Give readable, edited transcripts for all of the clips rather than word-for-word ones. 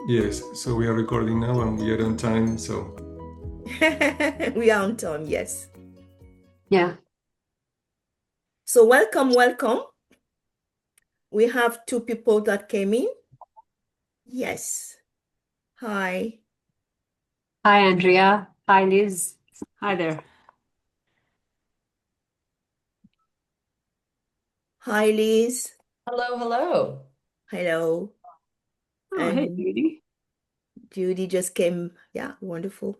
Yes, so we are recording now and we are on time, so. We are on time, yes. Yeah. So welcome. We have two people that came in. Yes. Hi. Hi, Andrea. Hi, Liz. Hi there. Hi, Liz. Hello, hello. Hello. Oh, hey, And Judy. Judy just came. Yeah, wonderful.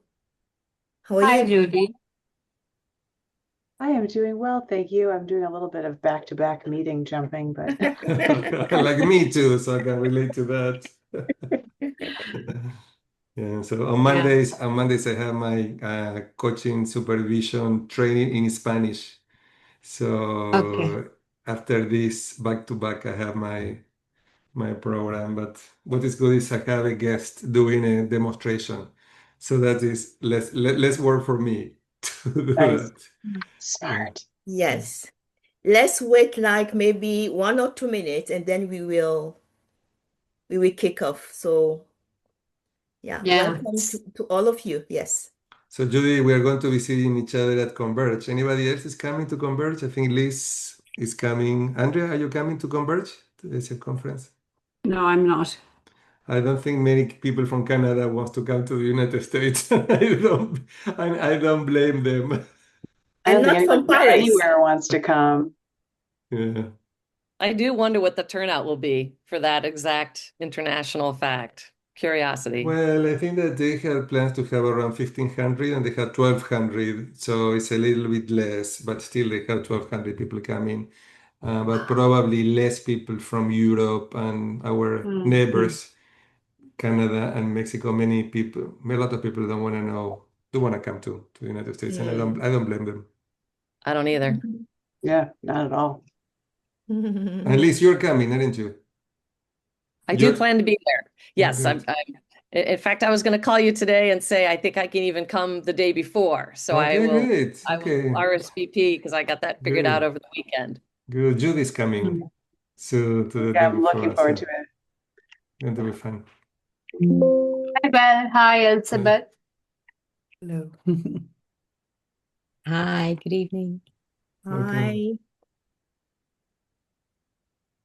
How are Hi, you? Judy. I am doing well, thank you. I'm doing a little bit of back-to-back meeting jumping, but Like me too, so I can relate to that. Yeah, so on Yeah. Mondays I have my coaching supervision training in Spanish. Okay. So after this back to back, I have my program. But what is good is I have a guest doing a demonstration, so that is less work for me to do nice. that. Smart. Yes. Let's wait like maybe 1 or 2 minutes and then we will kick off. So yeah, Yeah. welcome to all of you. Yes. So Judy, we are going to be seeing each other at Converge. Anybody else is coming to Converge? I think Liz is coming. Andrea, are you coming to Converge to this conference? No, I'm not. I don't think many people from Canada wants to come to the United States. I don't blame them. I I'm don't think not anyone from from Paris. anywhere wants to come. Yeah. I do wonder what the turnout will be for that exact international fact. Curiosity. Well, I think that they had plans to have around 1,500 and they had 1,200. So it's a little bit less, but still they have 1,200 people coming. But probably less people from Europe and our Mm-hmm. neighbors, Canada and Mexico. Many people, a lot of people don't want to know, do want to come to the United States, and I don't blame them. I don't either. Yeah, not at all. At least you're coming, aren't you? I do You're plan to be there. Yes, good. in fact, I was going to call you today and say I think I can even come the day before. So Okay, great. I will Okay, RSVP because I got that figured out good, over the weekend. good. Judy's coming to the Yeah, day I'm looking before, forward so to it. going to be fun. Hi, Belle. Hi, Elizabeth. Hello. Hi, good evening. Welcome, Hi.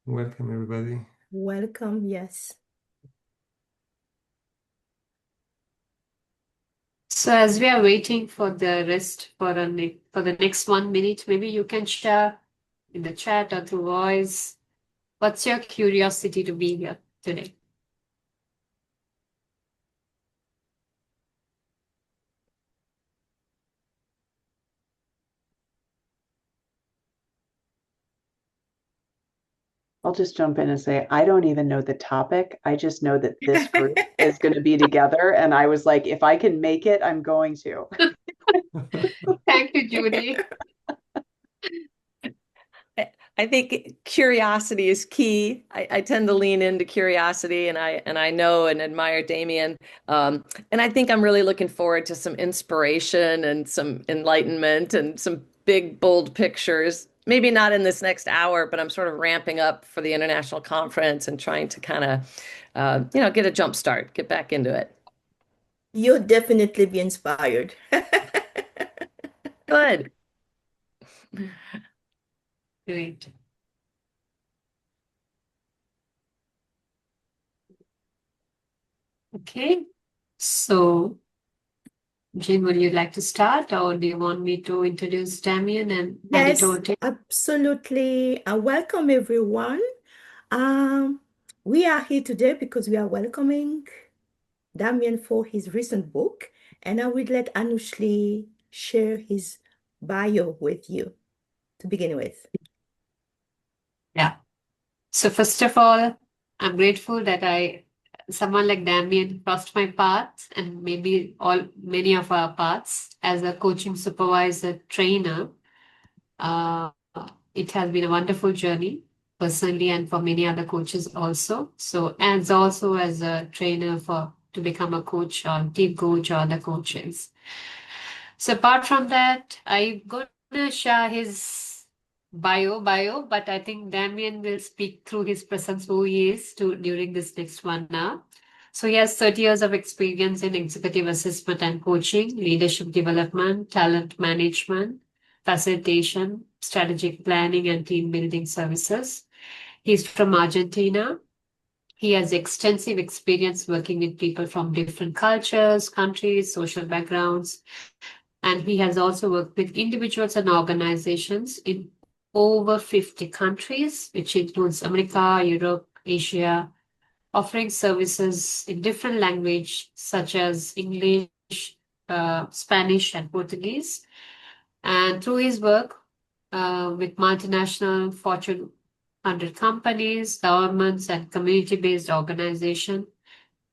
welcome everybody. Welcome. Yes. So as we are waiting for the rest for the next 1 minute, maybe you can share in the chat or through voice. What's your curiosity to be here today? I'll just jump in and say, I don't even know the topic. I just know that this group is going to be together. And I was like, if I can make it, I'm going to. Thank you, Judy. I think curiosity is key. I tend to lean into curiosity, and I know and admire Damian. And I think I'm really looking forward to some inspiration and some enlightenment and some big, bold pictures. Maybe not in this next hour, but I'm sort of ramping up for the international conference and trying to kind of, get a jump start, get back into it. You'll definitely be inspired. Good. Great. Okay. So, Jane, would you like to start, or do you want me to introduce Damian and hand it Yes, over to you? absolutely. Welcome everyone. Um, we are here today because we are welcoming Damian for his recent book, and I will let Anushli share his bio with you to begin with. Yeah. So first of all, I'm grateful that someone like Damien crossed my path and maybe many of our paths as a coaching supervisor trainer. Uh, it has been a wonderful journey personally and for many other coaches also. So, and also as a trainer to become a coach or team coach or other coaches. So apart from that, I'm going to share his bio, but I think Damien will speak through his presence who he is during this next 1 hour. So he has 30 years of experience in executive assessment and coaching, leadership development, talent management, facilitation, strategic planning, and team building services. He's from Argentina. He has extensive experience working with people from different cultures, countries, social backgrounds, and he has also worked with individuals and organizations in over 50 countries, which includes America, Europe, Asia, offering services in different language such as English, Spanish, and Portuguese. And through his work with multinational Fortune 100 companies, governments, and community-based organizations,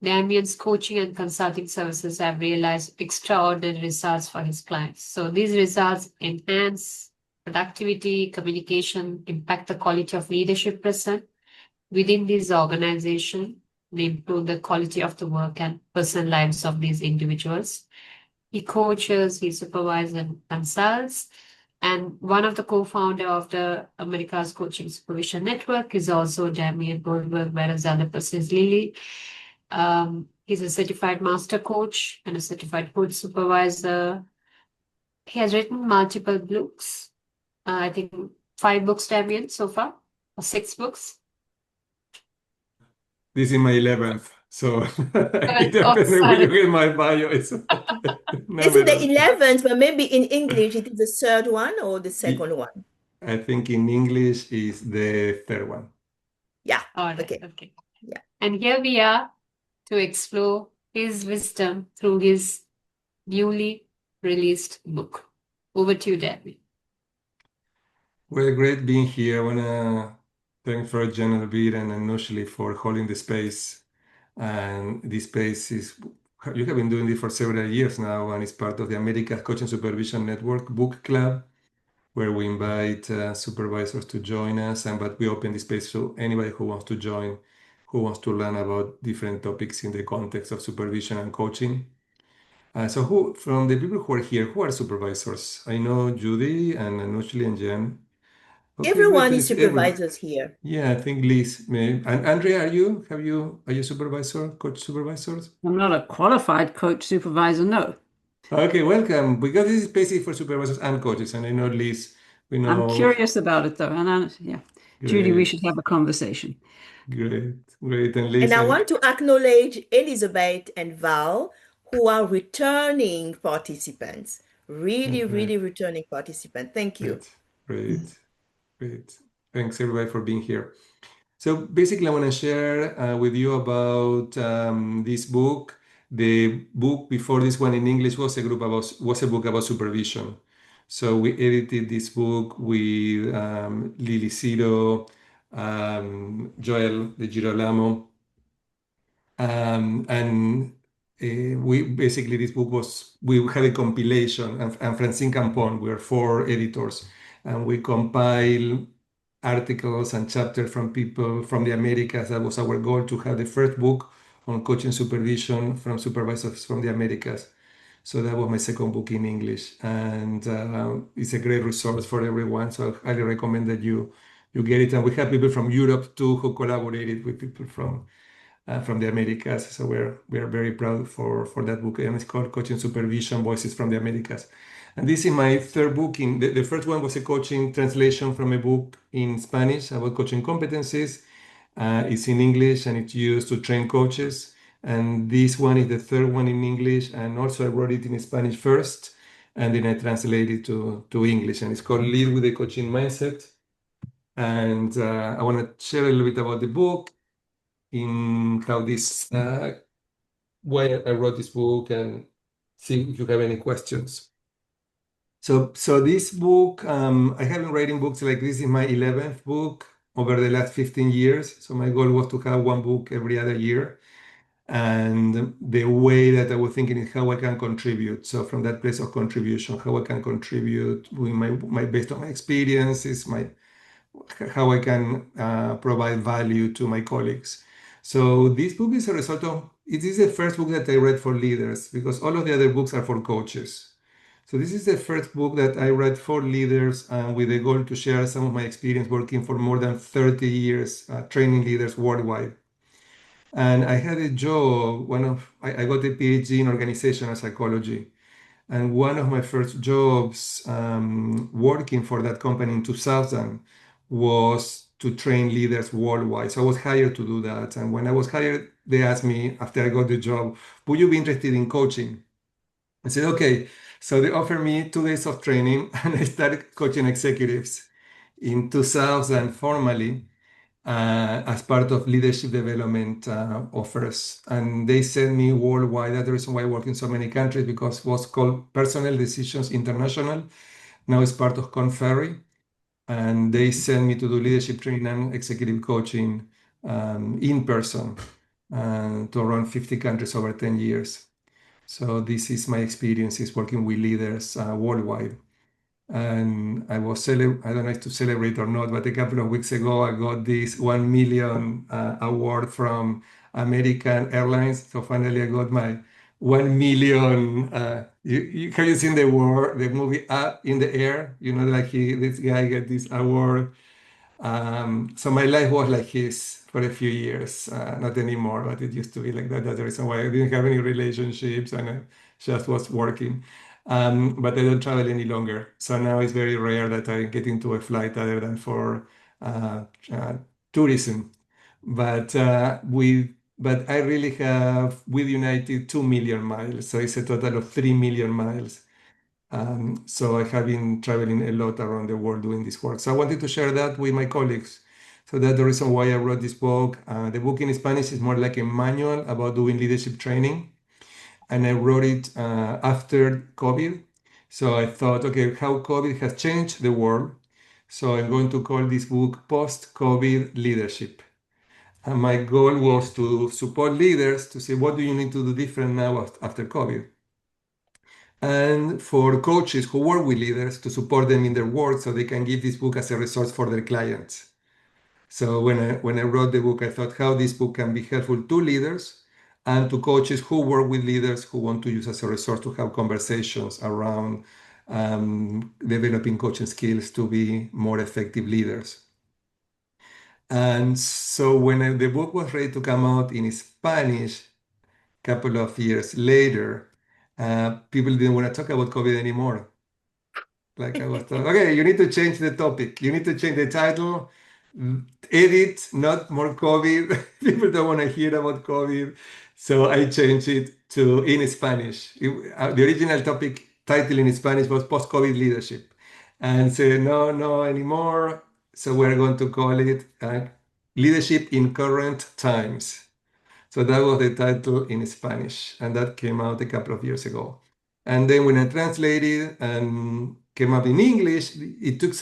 Damian's coaching and consulting services have realized extraordinary results for his clients. So these results enhance productivity, communication, impact the quality of leadership present within this organization. They improve the quality of the work and personal lives of these individuals. He coaches, he supervises and consults. And one of the co-founder of the America's Coaching Supervision Network is also Damian Goldvarg, whereas the other person is Lily. He's a certified master coach and a certified coach supervisor. He has written multiple books. I think 5 books, Damian, so far, or 6 books. This is my 11th, so it Oh, depends when sorry. you get my bio. It's It's in the numerous. 11th, but maybe in English it is the third one or the second one. I think in English is the third one. Yeah. All right, Okay. okay. Yeah. And here we are to explore his wisdom through his newly released book. Over to you, Damian. Well, great being here. I want to thank for Jen and Elvira and Anushli for holding the space. And this space is, you have been doing this for several years now, and it's part of the America's Coaching Supervision Network book club, where we invite supervisors to join us, but we open the space to anybody who wants to join, who wants to learn about different topics in the context of supervision and coaching. So who, from the people who are here, who are supervisors? I know Judy and Anushli and Jen. Okay, great. Everyone is Thanks, everyone. supervisors here. Yeah, I think Liz may. And Andrea, are you supervisor, coach supervisors? I'm not a qualified coach supervisor, no. Okay, welcome. Because this is basically for supervisors and coaches, and I know Liz, we I'm know. curious about it though. And yeah, Judy, we Great, should have a conversation. great. And Liz, And I want to acknowledge Elizabeth and Val, who are returning participants. Really, okay, really returning participants. Thank you. great. Thanks everybody for being here. So basically, I want to share with you about this book. The book before this one in English was a book about supervision. So we edited this book with Lily Ciro, Joel De Girolamo, and we basically this book was we had a compilation, and Francine Campon, we are 4 editors, and we compile articles and chapters from people from the Americas. That was our goal, to have the first book on coaching supervision from supervisors from the Americas. So that was my second book in English, and it's a great resource for everyone. So I highly recommend that you get it. And we have people from Europe too who collaborated with people from the Americas. So we're very proud for that book, and it's called Coaching Supervision: Voices from the Americas. And this is my third book. In the first one was a coaching translation from a book in Spanish about coaching competencies. It's in English and it's used to train coaches. And this one is the third one in English. And also I wrote it in Spanish first, and then I translated to English. And it's called Lead with the Coaching Mindset. And I want to share a little bit about the book, in how this, why I wrote this book, and see if you have any questions. So this book, I have been writing books like this. Is my 11th book over the last 15 years. So my goal was to have one book every other year. And the way that I was thinking is how I can contribute. So from that place of contribution, how I can contribute with my based on my experiences, how I can provide value to my colleagues. So this book is a result of, it is the first book that I read for leaders, because all of the other books are for coaches. So this is the first book that I read for leaders, with the goal to share some of my experience working for more than 30 years, training leaders worldwide. And I had a job, I got a PhD in organizational psychology. And one of my first jobs working for that company in 2000 was to train leaders worldwide. So I was hired to do that. And when I was hired, they asked me after I got the job, would you be interested in coaching? I said, okay. So they offered me 2 days of training and I started coaching executives in 2000 formally as part of leadership development offers. And they sent me worldwide. That's the reason why I work in so many countries because it was called Personal Decisions International. Now it's part of Conferry. And they sent me to do leadership training and executive coaching in person to around 50 countries over 10 years. So this is my experiences working with leaders worldwide. And I don't know if to celebrate or not, but a couple of weeks ago, I got this 1 million award from American Airlines. So finally, I got my 1 million. Have you seen the movie Up in the Air? You know, like this guy get this award. So my life was like his for a few years, not anymore, but it used to be like that. That's the reason why I didn't have any relationships and I just was working. But I don't travel any longer. So now it's very rare that I get into a flight other than for uh, uh, tourism. But but I really have with United 2 million miles. So it's a total of 3 million miles. So I have been traveling a lot around the world doing this work. So I wanted to share that with my colleagues. So that's the reason why I wrote this book. The book in Spanish is more like a manual about doing leadership training. And I wrote it after COVID. So I thought, okay, how COVID has changed the world. So I'm going to call this book Post-COVID Leadership. And my goal was to support leaders to say, what do you need to do different now after COVID? And for coaches who work with leaders to support them in their work so they can give this book as a resource for their clients. So when I wrote the book, I thought how this book can be helpful to leaders and to coaches who work with leaders who want to use as a resource to have conversations around developing coaching skills to be more effective leaders. And so when the book was ready to come out in Spanish, a couple of years later, people didn't want to talk about COVID anymore. Like I was told, okay, you need to change the topic. You need to change the title, edit, not more COVID. People don't want to hear about COVID. So I changed it to in Spanish. The original topic title in Spanish was Post-COVID Leadership. And said, no, no anymore. So we're going to call it Leadership in Current Times. So that was the title in Spanish, and that came out a couple of years ago. And then when I translated and came up in English, it took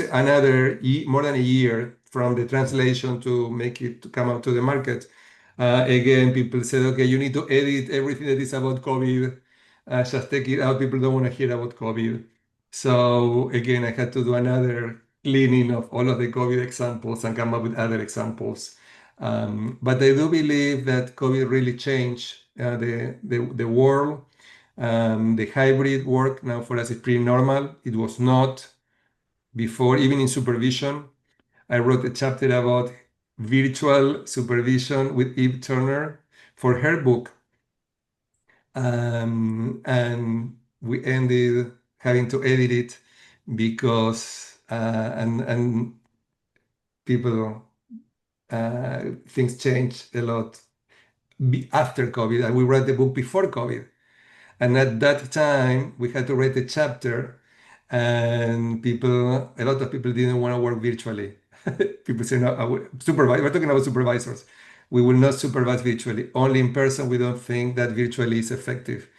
more than a year from the translation to make it to come out to the market. Again, people said, okay, you need to edit everything that is about COVID. Just take it out. People don't want to hear about COVID. So again, I had to do another cleaning of all of the COVID examples and come up with other examples. But I do believe that COVID really changed the world. The hybrid work now for us is pretty normal. It was not before, even in supervision. I wrote a chapter about virtual supervision with Eve Turner for her book. And we ended having to edit it because, and people, things changed a lot after COVID, and we read the book before COVID. And at that time, we had to write a chapter, and a lot of people didn't want to work virtually. People say, no, we're talking about supervisors. We will not supervise virtually, only in person. We don't think that virtually is effective.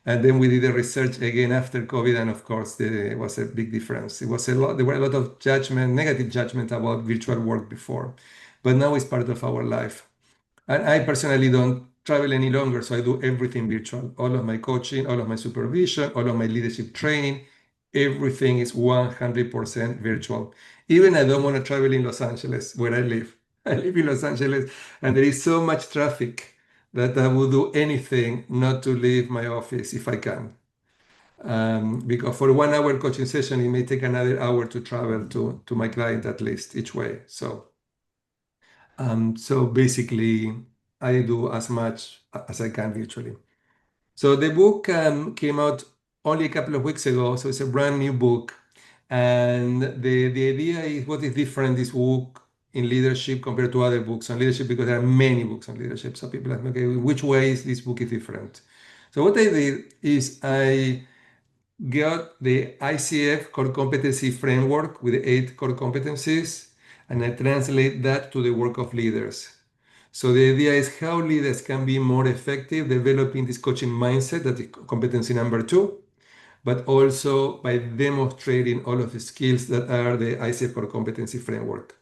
And then we did the research again after COVID, and of course, there was a big difference. There were a lot of negative judgment about virtual work before, but now it's part of our life. And I personally don't travel any longer, so I do everything virtual. All of my coaching, all of my supervision, all of my leadership training, everything is 100% virtual. Even I don't want to travel in Los Angeles, where I live. I live in Los Angeles, and there is so much traffic that I would do anything not to leave my office if I can. Because for 1 hour coaching session, it may take another hour to travel to my client at least each way. So basically, I do as much as I can virtually. So the book came out only a couple of weeks ago, so it's a brand new book. And the idea is what is different this book in leadership compared to other books on leadership, because there are many books on leadership. So people ask me, okay, which ways this book is different? So what I did is I got the ICF core competency framework with the 8 core competencies, and I translate that to the work of leaders. So the idea is how leaders can be more effective developing this coaching mindset, that is competency number 2, but also by demonstrating all of the skills that are the ICF core competency framework.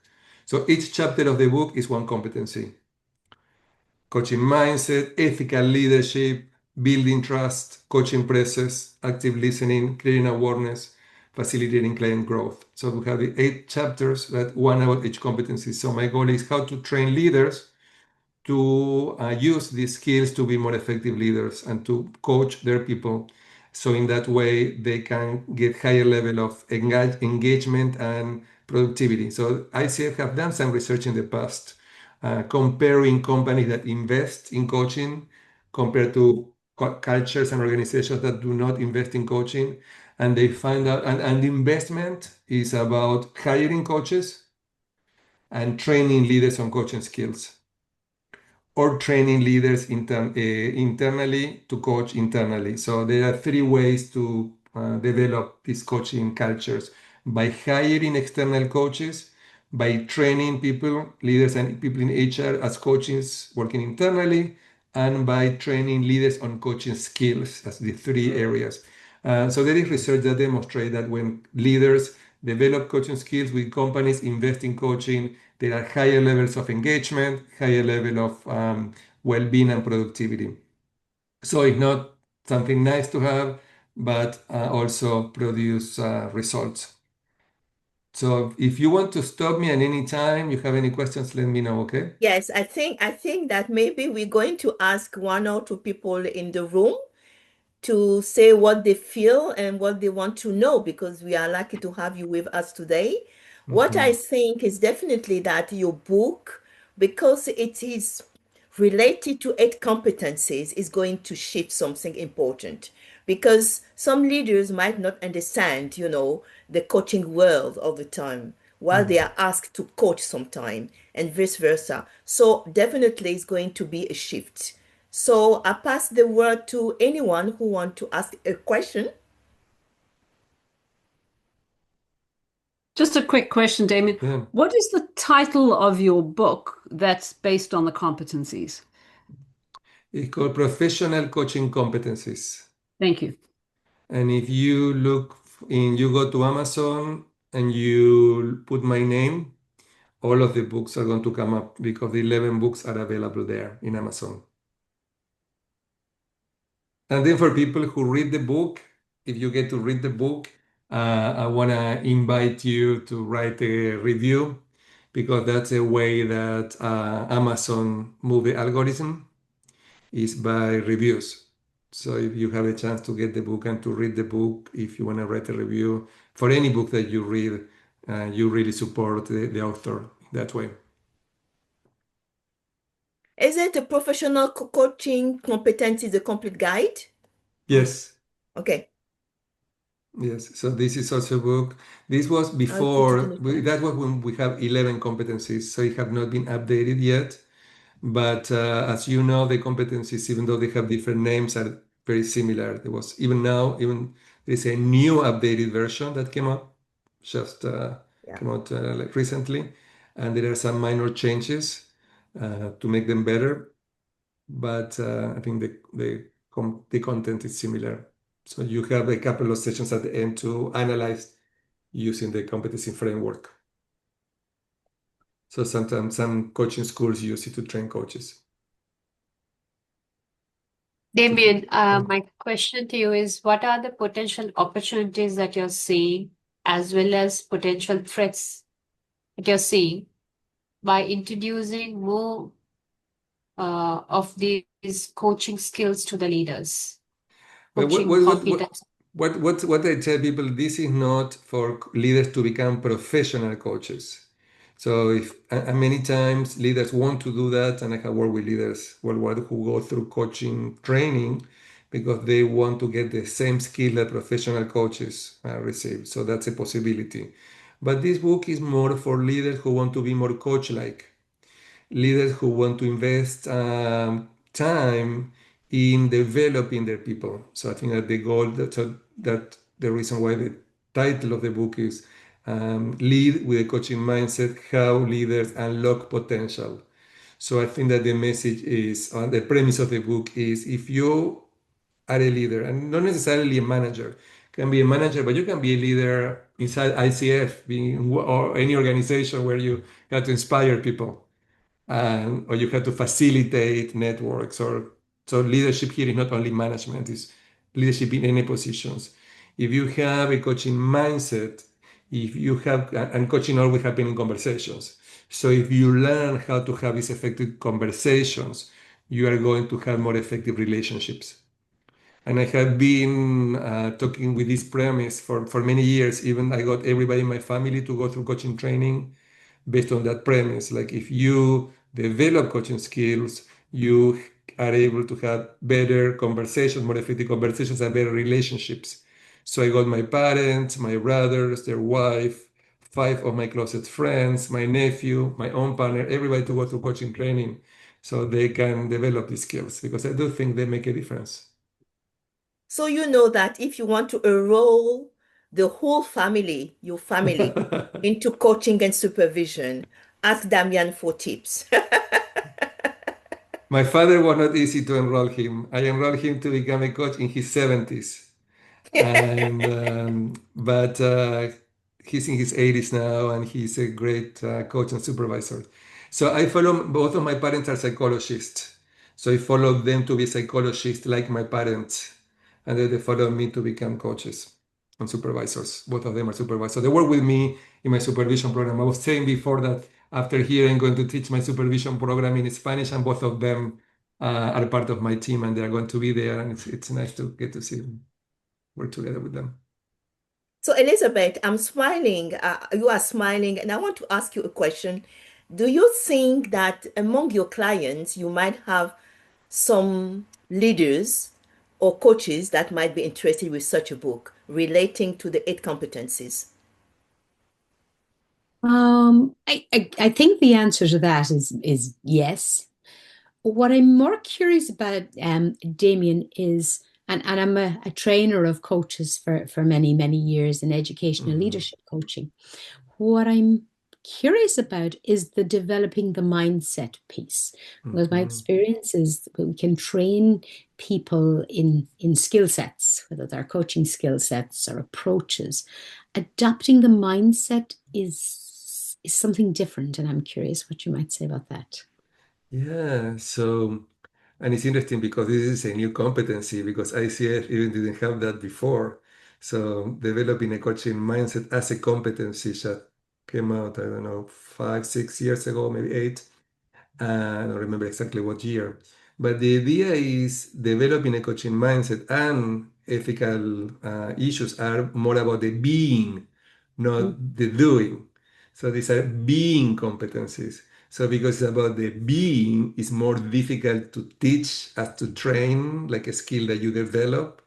So each chapter of the book is one competency: coaching mindset, ethical leadership, building trust, coaching process, active listening, creating awareness, facilitating client growth. So we have the 8 chapters, that one about each competency. So my goal is how to train leaders to use these skills to be more effective leaders and to coach their people. So in that way, they can get higher level of engagement and productivity. So ICF have done some research in the past, comparing companies that invest in coaching compared to cultures and organizations that do not invest in coaching. And they find out, and the investment is about hiring coaches and training leaders on coaching skills, or training leaders internally to coach internally. So there are 3 ways to develop these coaching cultures: by hiring external coaches, by training people, leaders and people in HR as coaches working internally, and by training leaders on coaching skills as the 3 areas. So there is research that demonstrates that when leaders develop coaching skills with companies invest in coaching, there are higher levels of engagement, higher level of well-being and productivity. So it's not something nice to have, but also produce results. So if you want to stop me at any time, you have any questions, let me know, okay? Yes, I think that maybe we're going to ask 1 or 2 people in the room to say what they feel and what they want to know, because we are lucky to have you with us today. What I think is definitely that your book, because it is related to 8 competencies, is going to shift something important, because some leaders might not understand, the coaching world all the time, while they are asked to coach sometime, and vice versa. So definitely it's going to be a shift. So I pass the word to anyone who want to ask a question. Just a quick question, Damien. Yeah. What is the title of your book that's based on the competencies? It's called Professional Coaching Competencies. Thank you. And if you you go to Amazon and you put my name, all of the books are going to come up, because the 11 books are available there in Amazon. And then for people who read the book, if you get to read the book, I want to invite you to write a review, because that's a way that Amazon move the algorithm, is by reviews. So if you have a chance to get the book and to read the book, if you want to write a review for any book that you read, you really support the author that way. Is it a professional coaching competency, the complete guide? Yes. Okay. Yes, so this is also a book. This was I'll put it before, in the chat. that was when we have 11 competencies, so it have not been updated yet. But as you know, the competencies, even though they have different names, are very similar. There was even there's a new updated version that came up, just Yeah. came out like recently, and there are some minor changes to make them better. But I think the content is similar. So you have a couple of sessions at the end to analyze using the competency framework. So sometimes some coaching schools use it to train coaches. Damien, my question to you is, what are the potential opportunities that you're seeing, as well as potential threats that you're seeing by introducing more of these coaching skills to the leaders? But Coaching competence. what I tell people, this is not for leaders to become professional coaches. So and many times leaders want to do that, and I have worked with leaders worldwide who go through coaching training because they want to get the same skill that professional coaches receive. So that's a possibility. But this book is more for leaders who want to be more coach-like, leaders who want to invest time in developing their people. So I think that the goal, that the reason why the title of the book is Lead with a Coaching Mindset, How Leaders Unlock Potential. So I think that the message is, the premise of the book is, if you are a leader, and not necessarily a manager, can be a manager, but you can be a leader inside ICF, being, or any organization where you have to inspire people, or you have to facilitate networks. Or so leadership here is not only management, it's leadership in any positions. If you have a coaching mindset, if you have, and coaching always happen in conversations. So if you learn how to have these effective conversations, you are going to have more effective relationships. And I have been talking with this premise for many years. Even I got everybody in my family to go through coaching training based on that premise. Like, if you develop coaching skills, you are able to have better conversations, more effective conversations, and better relationships. So I got my parents, my brothers, their wife, five of my closest friends, my nephew, my own partner, everybody to go through coaching training so they can develop these skills, because I do think they make a difference. So you know that if you want to enroll the whole family, your family, into coaching and supervision, ask Damian for tips. My father was not easy to enroll him. I enrolled him to become a coach in his 70s. And but he's in his 80s now, and he's a great coach and supervisor. So I follow, both of my parents are psychologists. So I followed them to be psychologists like my parents. And then they followed me to become coaches and supervisors. Both of them are supervisors. They work with me in my supervision program. I was saying before that after here, I'm going to teach my supervision program in Spanish, and both of them are part of my team, and they're going to be there. And it's nice to get to see them, work together with them. So Elizabeth, I'm smiling. You are smiling, and I want to ask you a question. Do you think that among your clients, you might have some leaders or coaches that might be interested with such a book relating to the 8 competencies? I think the answer to that is yes. What I'm more curious about, Damien, is, and I'm a trainer of coaches for many, many years in educational leadership coaching. What I'm curious about is the developing the mindset piece. Because my experience is that we can train people in skill sets, whether they're coaching skill sets or approaches. Adapting the mindset is something different, and I'm curious what you might say about that. Yeah, so, and it's interesting because this is a new competency, because ICF even didn't have that before. So developing a coaching mindset as a competency that came out, I don't know, 5, 6 years ago, maybe 8. I don't remember exactly what year. But the idea is developing a coaching mindset, and ethical issues are more about the being, not the doing. So these are being competencies. So because it's about the being, it's more difficult to teach as to train, like a skill that you develop.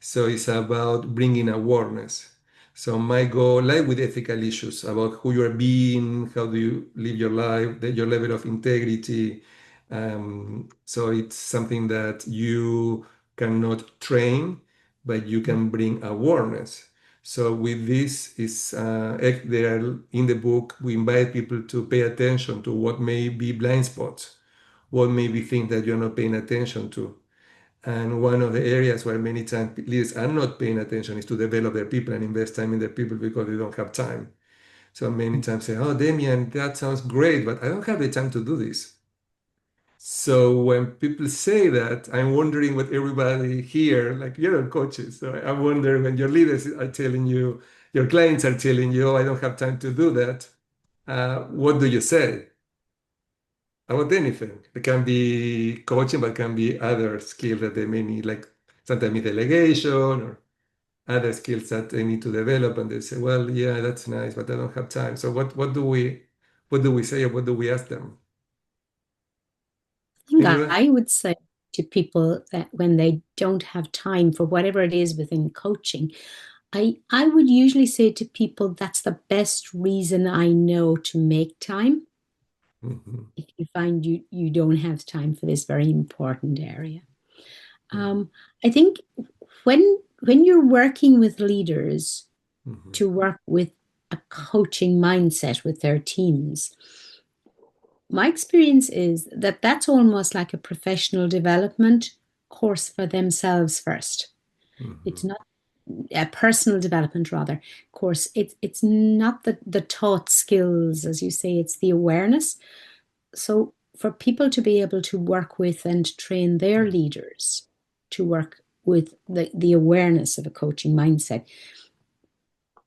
So it's about bringing awareness. So my goal, like with ethical issues, about who you are being, how do you live your life, your level of integrity. So it's something that you cannot train, but you can bring awareness. So with this is there in the book, we invite people to pay attention to what may be blind spots, what may be things that you're not paying attention to. And one of the areas where many times leaders are not paying attention is to develop their people and invest time in their people because they don't have time. So many times say, "Oh, Damien, that sounds great, but I don't have the time to do this." So when people say that, I'm wondering what everybody here, like you're coaches, so I'm wondering when your leaders are telling you, your clients are telling you, "Oh, I don't have time to do that." What do you say? About anything. It can be coaching, but it can be other skills that they may need, like sometimes delegation or other skills that they need to develop. And they say, well, yeah, that's nice, but I don't have time. So what do we, what do we say or what do we ask them? I think Anyone? I would say to people that when they don't have time for whatever it is within coaching, I would usually say to people that's the best reason I know to make time. Mhm. If you find you don't have time for this very important area. I think when you're working with leaders Mhm. to work with a coaching mindset with their teams, my experience is that that's almost like a professional development course for themselves first. It's Mhm. not a personal development rather course. It's not the taught skills, as you say, it's the awareness. So for people to be able to work with and train their leaders to work with the awareness of a coaching mindset,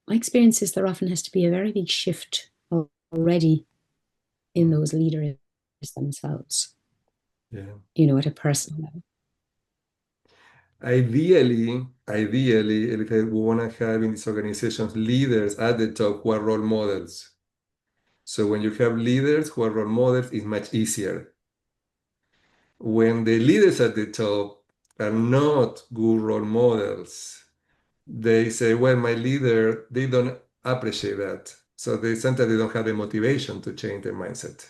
my experience is there often has to be a very big shift already in those leaders themselves, Yeah. at a personal level. Ideally, if we want to have in these organizations leaders at the top who are role models. So when you have leaders who are role models, it's much easier. When the leaders at the top are not good role models, they say, well, my leader, they don't appreciate that. So sometimes they don't have the motivation to change their mindset.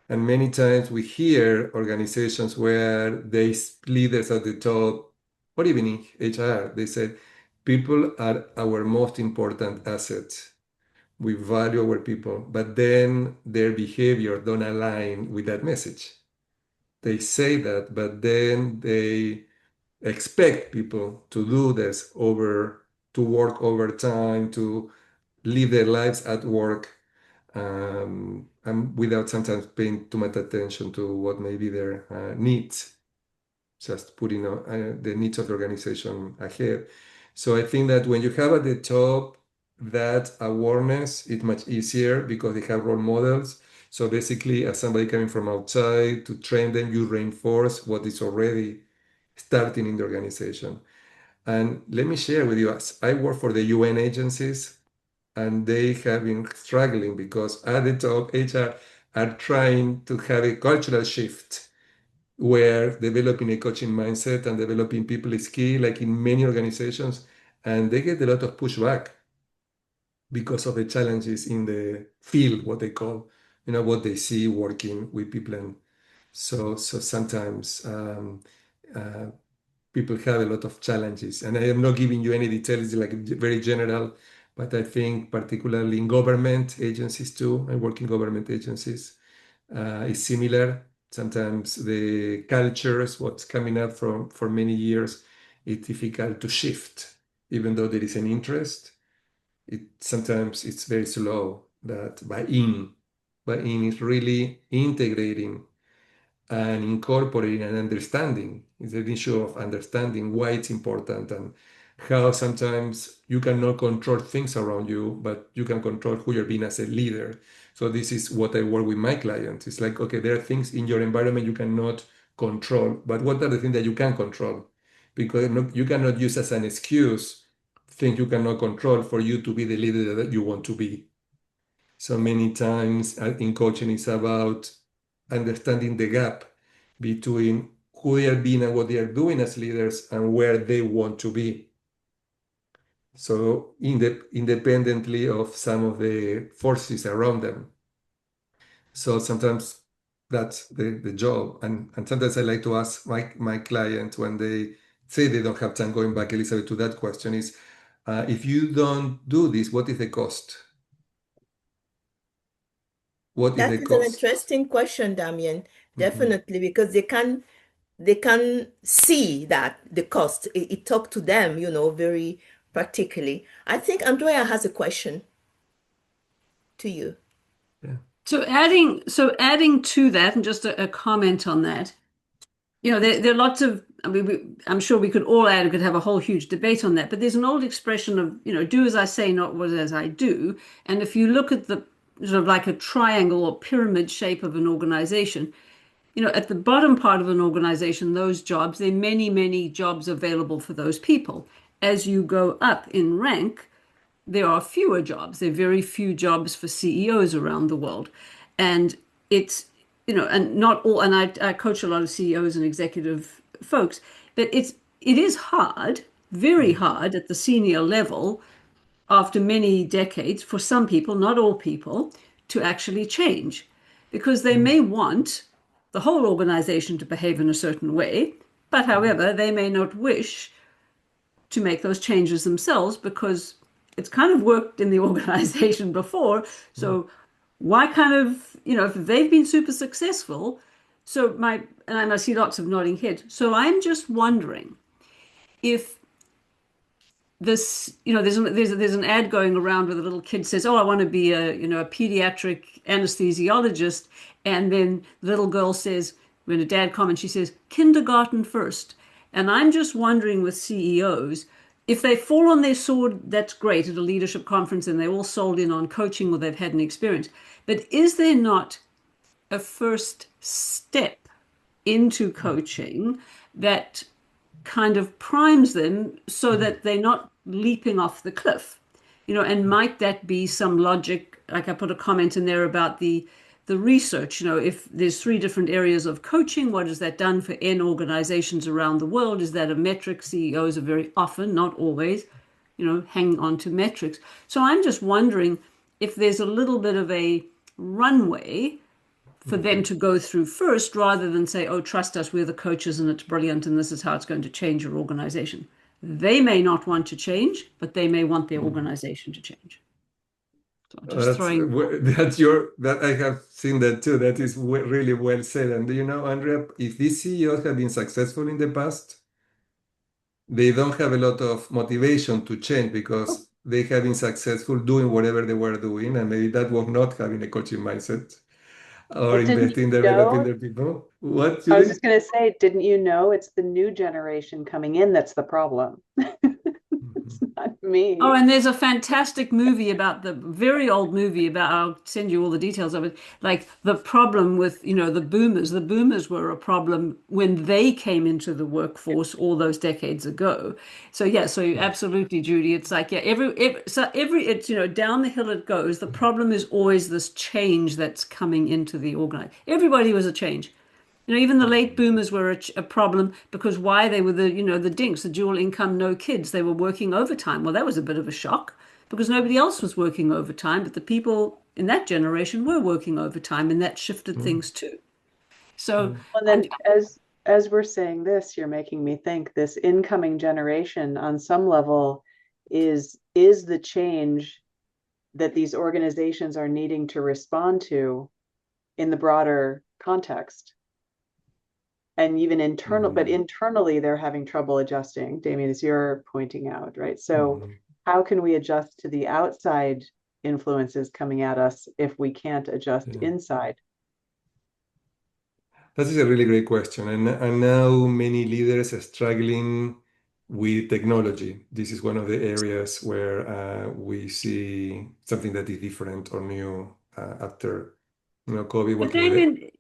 And many times we hear organizations where they leaders at the top, or even in HR, they say, people are our most important asset. We value our people, but then their behavior don't align with that message. They say that, but then they expect people to do this to work overtime, to live their lives at work, and without sometimes paying too much attention to what may be their needs, just putting the needs of the organization ahead. So I think that when you have at the top that awareness, it's much easier because they have role models. So basically, as somebody coming from outside to train them, you reinforce what is already starting in the organization. And let me share with you, as I work for the UN agencies, and they have been struggling because at the top, HR are trying to have a cultural shift where developing a coaching mindset and developing people skill, like in many organizations, and they get a lot of pushback because of the challenges in the field, what they call, what they see working with people. And so sometimes uh, people have a lot of challenges. And I am not giving you any details, like very general, but I think particularly in government agencies too, I work in government agencies, is similar. Sometimes the cultures, what's coming up from for many years, it's difficult to shift, even though there is an interest. Sometimes it's very slow. That buy-in is really integrating and incorporating and understanding. It's an issue of understanding why it's important and how sometimes you cannot control things around you, but you can control who you're being as a leader. So this is what I work with my clients. It's like, okay, there are things in your environment you cannot control, but what are the things that you can control? Because you cannot use as an excuse things you cannot control for you to be the leader that you want to be. So many times in coaching, it's about understanding the gap between who they are being and what they are doing as leaders and where they want to be. So independently of some of the forces around them. So sometimes that's the job. And sometimes I like to ask my clients when they say they don't have time, going back, Elizabeth, to that question is, if you don't do this, what is the cost? What is That the is an cost? interesting question, Damian. Mhm. Definitely, because they can see that the cost. It talked to them, very practically. I think Andrea has a question to you. Yeah. So adding to that, and just a comment on that, there are lots of, I mean, I'm sure we could all add, we could have a whole huge debate on that, but there's an old expression of, do as I say, not what as I do. And if you look at the sort of like a triangle or pyramid shape of an organization, at the bottom part of an organization, those jobs, there are many, many jobs available for those people. As you go up in rank, there are fewer jobs. There are very few jobs for CEOs around the world. And it's, and not all, and I coach a lot of CEOs and executive folks, but it is hard, very hard at the senior level after many decades for some people, not all people, to actually change because they may want the whole organization to behave in a certain way, but however, they may not wish to make those changes themselves because it's kind of worked in the organization before. So why kind of, if they've been super successful, and I see lots of nodding heads. So I'm just wondering if this, there's an ad going around where the little kid says, "Oh, I want to be a pediatric anesthesiologist," and then the little girl says, when a dad comments, she says, "Kindergarten first." And I'm just wondering with CEOs, if they fall on their sword, that's great at a leadership conference and they're all sold in on coaching or they've had an experience. But is there not a first step into coaching that kind of primes them so that they're not leaping off the cliff? And might that be some logic? Like I put a comment in there about the research, if there's 3 different areas of coaching, what has that done for N organizations around the world? Is that a metric? CEOs are very often, not always, hanging on to metrics. So I'm just wondering if there's a little bit of a runway for them to go through first rather than say, "Oh, trust us, we're the coaches and it's brilliant and this is how it's going to change your organization." They may not want to change, but they may want their organization to change. So I'm just throwing. That I have seen that too. That is really well said. And Andrea, if these CEOs have been successful in the past, they don't have a lot of motivation to change because they have been successful doing whatever they were doing, and maybe that was not having a coaching mindset or But didn't investing in you developing know? their people. What, I was Judy? just going to say, didn't you know it's the new generation coming in that's the problem? It's not me. Oh, and there's a fantastic movie about very old movie about, I'll send you all the details of it, like the problem with, the boomers. The boomers were a problem when they came into the workforce all those decades ago. So yeah, so absolutely, Judy. It's like, yeah, it's, down the hill it goes. The problem is always this change that's coming into the organization. Everybody was a change. Even the late boomers were a problem because why? They were the dinks, the dual income, no kids. They were working overtime. Well, that was a bit of a shock because nobody else was working overtime, but the people in that generation were working overtime, and that shifted things too. So, And then as we're saying this, you're making me think this incoming generation on some level is the change that these organizations are needing to respond to in the broader context. And even but internally they're having trouble adjusting, Damian, as you're pointing out, right? So how can we adjust to the outside influences coming at us if we can't adjust inside? That is a really great question. And now many leaders are struggling with technology. This is one of the areas where we see something that is different or new after COVID. but Working with it. Damien,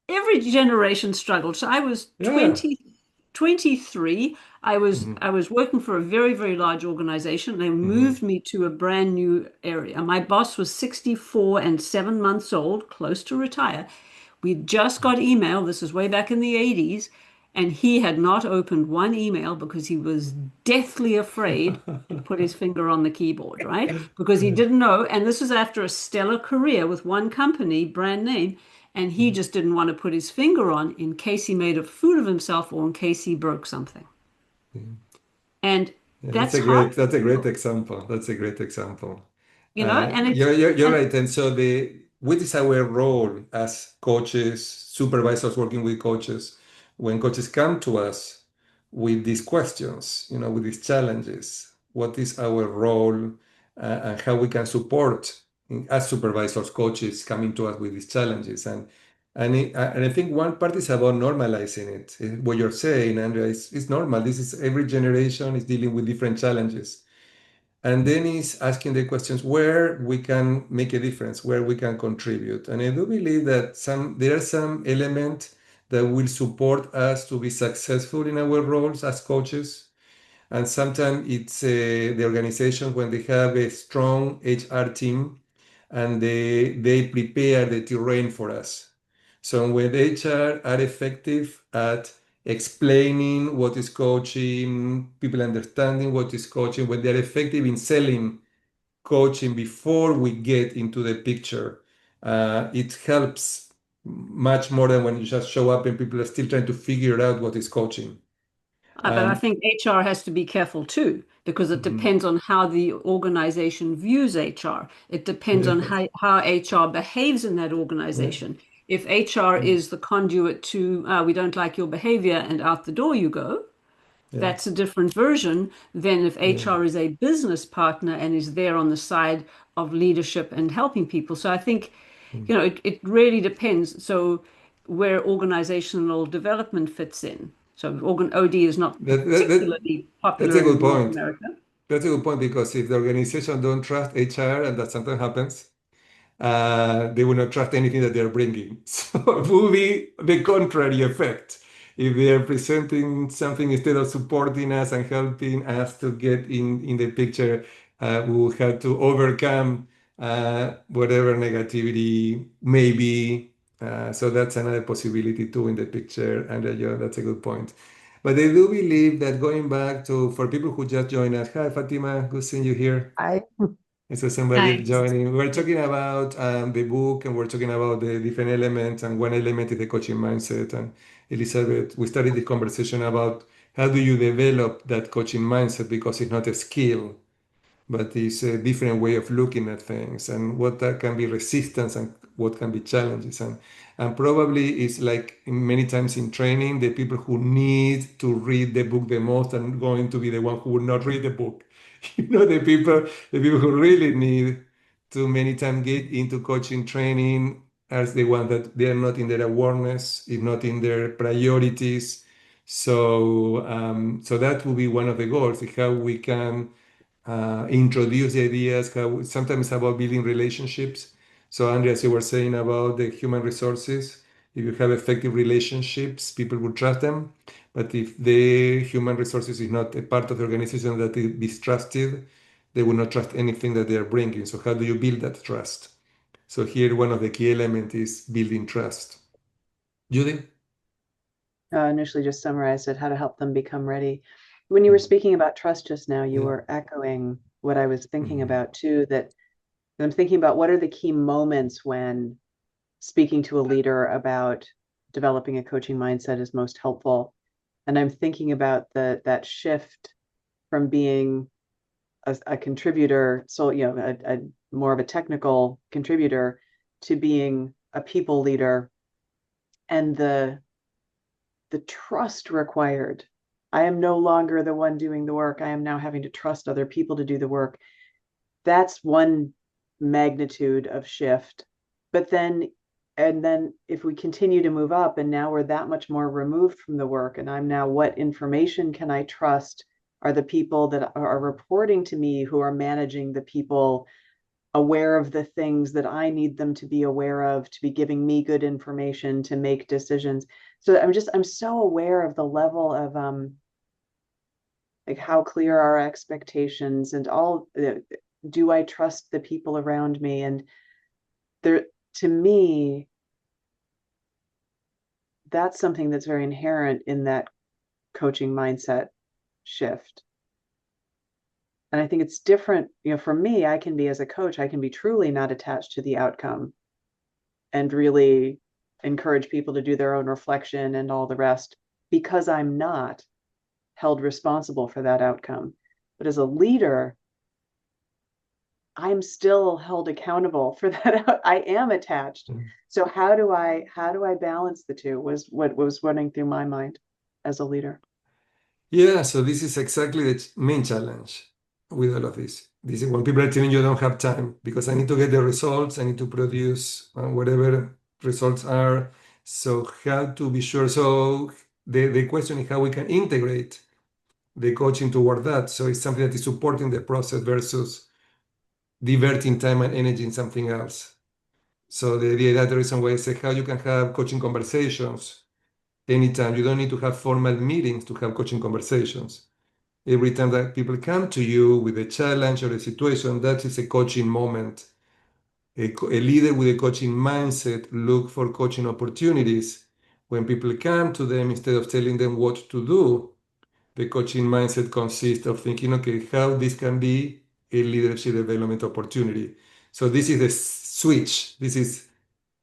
every generation struggled. So I was 23. I was working for a very, very large organization. They moved me to a brand new area. My boss was 64 and 7 months old, close to retire. We just got email. This is way back in the 80s. And he had not opened one email because he was deathly afraid to put his finger on the keyboard, right? Because he didn't know. And this was after a stellar career with one company, brand name. And he just didn't want to put his finger on in case he made a fool of himself or in case he broke something. And that's a great example. That's a great example. And it's you're right. And so what is our role as coaches, supervisors working with coaches, when coaches come to us with these questions, with these challenges? What is our role and how we can support as supervisors, coaches coming to us with these challenges? And I think one part is about normalizing it. What you're saying, Andrea, is normal. This is every generation is dealing with different challenges. And then is asking the questions where we can make a difference, where we can contribute. And I do believe that there are some elements that will support us to be successful in our roles as coaches. And sometimes it's the organization when they have a strong HR team and they prepare the terrain for us. So when HR are effective at explaining what is coaching, people understanding what is coaching, when they're effective in selling coaching before we get into the picture, it helps much more than when you just show up and people are still trying to figure out what is coaching. But I think HR has to be careful too, because it Mhm. depends on how the organization views HR. It depends on Yeah, how HR behaves in that organization. If HR yeah, is the conduit to, we don't like your behavior, and out the door you go, yeah, that's a different version than if yeah. HR is a business partner and is there on the side of leadership and helping people. So I think, it really depends. So where organizational development fits in. So OD is not That, that, that, particularly that's popular a good in North point. America. That's a good point because if the organization don't trust HR and that something happens, they will not trust anything that they're bringing. So it will be the contrary effect. If they are presenting something instead of supporting us and helping us to get in the picture, we will have to overcome whatever negativity may be. So that's another possibility too in the picture. And that's a good point. But I do believe that going back to, for people who just joined us, hi Fatima, good seeing you here. I So somebody Hi. is joining. We're talking about the book and we're talking about the different elements, and one element is the coaching mindset. And Elizabeth, we started the conversation about how do you develop that coaching mindset because it's not a skill, but it's a different way of looking at things and what that can be resistance and what can be challenges. And probably it's like many times in training, the people who need to read the book the most are going to be the one who will not read the book. The people who really need to many times get into coaching training as the one that they are not in their awareness, is not in their priorities. So that will be one of the goals, is how we can introduce the ideas, how sometimes about building relationships. So Andrea, as you were saying about the human resources, if you have effective relationships, people will trust them. But if the human resources is not a part of the organization that is distrusted, they will not trust anything that they are bringing. So how do you build that trust? So here, one of the key elements is building trust. Judy? initially just summarized it, how to help them become ready. When you were speaking about trust just now, you Yeah. were echoing what I was thinking Mhm. about too, that I'm thinking about what are the key moments when speaking to a leader about developing a coaching mindset is most helpful. And I'm thinking about that shift from being a contributor, so a more of a technical contributor, to being a people leader, and the trust required. I am no longer the one doing the work. I am now having to trust other people to do the work. That's one magnitude of shift. But then if we continue to move up and now we're that much more removed from the work, and I'm now, what information can I trust are the people that are reporting to me, who are managing the people, aware of the things that I need them to be aware of, to be giving me good information to make decisions. So I'm so aware of the level of like how clear are our expectations, and all, do I trust the people around me? And there, to me, that's something that's very inherent in that coaching mindset shift. And I think it's different, for me, I can be, as a coach, I can be truly not attached to the outcome and really encourage people to do their own reflection and all the rest, because I'm not held responsible for that outcome. But as a leader, I'm still held accountable for that. I am attached. So how do I balance the two, was what was running through my mind as a leader. Yeah, so this is exactly the main challenge with all of this. This is when people are telling you I don't have time because I need to get the results, I need to produce whatever results are. So how to be sure? So the question is how we can integrate the coaching toward that. So it's something that is supporting the process versus diverting time and energy in something else. So the idea that the reason why I say how you can have coaching conversations anytime. You don't need to have formal meetings to have coaching conversations. Every time that people come to you with a challenge or a situation, that is a coaching moment. A leader with a coaching mindset look for coaching opportunities. When people come to them, instead of telling them what to do, the coaching mindset consists of thinking, okay, how this can be a leadership development opportunity. So this is the switch. This is,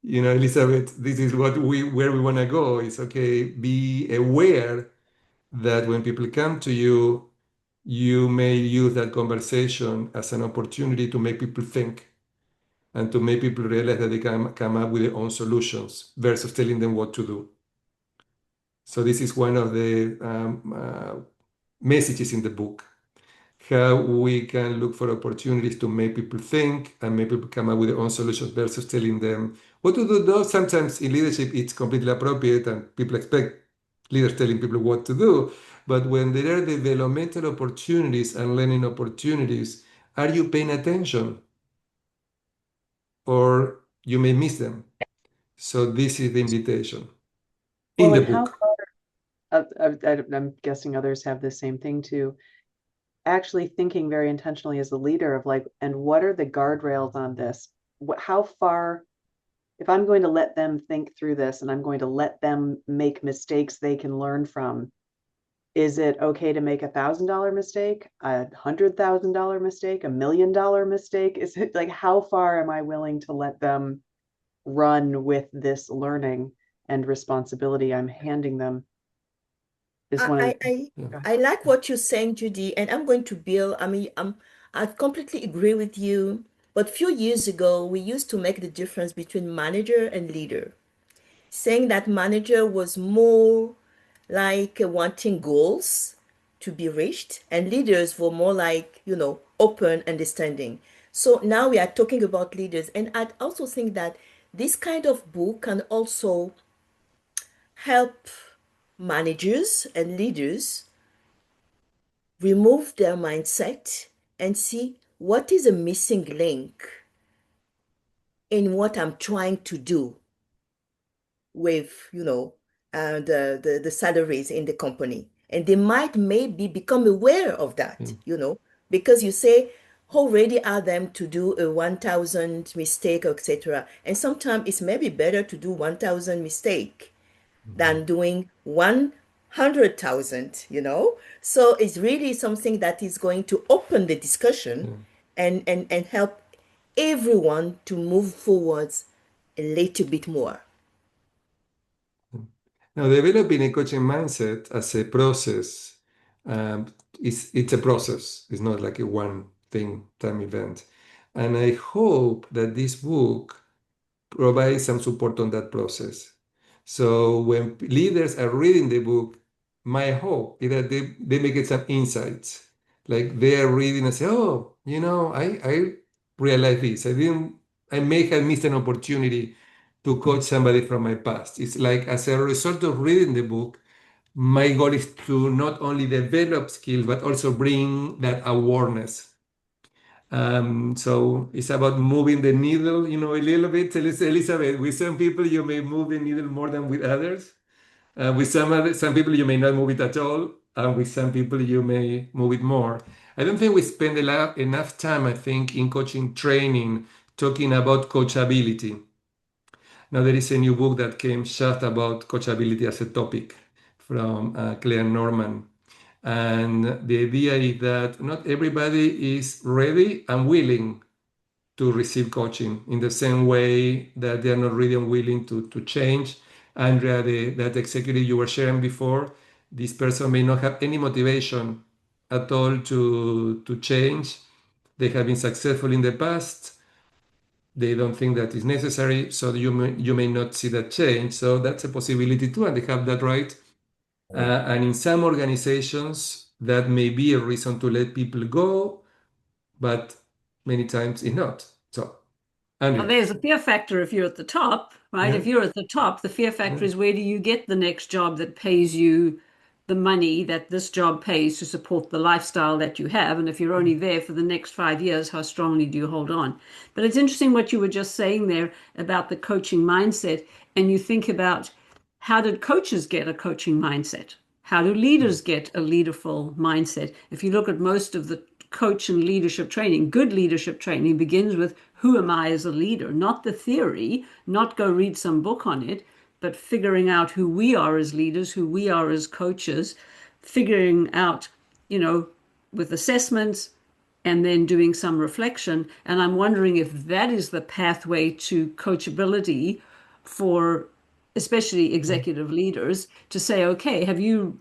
Elizabeth, this is where we want to go. Is okay, be aware that when people come to you, you may use that conversation as an opportunity to make people think and to make people realize that they can come up with their own solutions versus telling them what to do. So this is one of the messages in the book, how we can look for opportunities to make people think and make people come up with their own solutions versus telling them what to do. Though sometimes in leadership it's completely appropriate and people expect leaders telling people what to do. But when there are developmental opportunities and learning opportunities, are you paying attention? Or you may miss them. So this is the invitation in Well, the and how book. far, I'm guessing others have the same thing too. Actually thinking very intentionally as a leader of like, and what are the guardrails on this? How far, if I'm going to let them think through this and I'm going to let them make mistakes they can learn from, is it okay to make $1,000 mistake, $100,000 mistake, $1 million mistake? Is it like, how far am I willing to let them run with this learning and responsibility I'm handing them? Is one of I, the, I like what you're saying, Judy, and I'm going to build. I mean, I completely agree with you. But a few years ago, we used to make the difference between manager and leader, saying that manager was more like wanting goals to be reached, and leaders were more like, open understanding. So now we are talking about leaders, and I also think that this kind of book can also help managers and leaders remove their mindset and see what is a missing link in what I'm trying to do with, the salaries in the company. And they might maybe become aware of that, because you say, already ask them to do a 1,000 mistake, etc. And sometimes it's maybe better to do 1,000 mistake than doing 100,000, So it's really something that is going to open the discussion and help everyone to move forwards a little bit more. Now, developing a coaching mindset as a process, um, it's a process. It's not like a one thing time event. And I hope that this book provides some support on that process. So when leaders are reading the book, my hope is that they may get some insights. Like they are reading and say, oh, I realize this. I may have missed an opportunity to coach somebody from my past. It's like as a result of reading the book, my goal is to not only develop skills, but also bring that awareness. So it's about moving the needle, a little bit. Elizabeth, with some people, you may move the needle more than with others. With some people, you may not move it at all. And with some people, you may move it more. I don't think we spend enough time, I think, in coaching training talking about coachability. Now, there is a new book that came just about coachability as a topic from Claire Norman. And the idea is that not everybody is ready and willing to receive coaching in the same way that they are not ready and willing to change. Andrea, that executive you were sharing before, this person may not have any motivation at all to change. They have been successful in the past. They don't think that is necessary, so you may not see that change. So that's a possibility too, and they have that right. And in some organizations, that may be a reason to let people go, but many times it's not. So, Well, Andrea. there's a fear factor if you're at the top, right? Yeah. If you're at the top, the fear factor Yeah. is where do you get the next job that pays you the money that this job pays to support the lifestyle that you have? And if you're only there for the next 5 years, how strongly do you hold on? But it's interesting what you were just saying there about the coaching mindset. And you think about how did coaches get a coaching mindset? How do leaders get a leaderful mindset? If you look at most of the coach and leadership training, good leadership training begins with who am I as a leader, not the theory, not go read some book on it, but figuring out who we are as leaders, who we are as coaches, figuring out, with assessments and then doing some reflection. And I'm wondering if that is the pathway to coachability for especially executive leaders to say, okay, have you,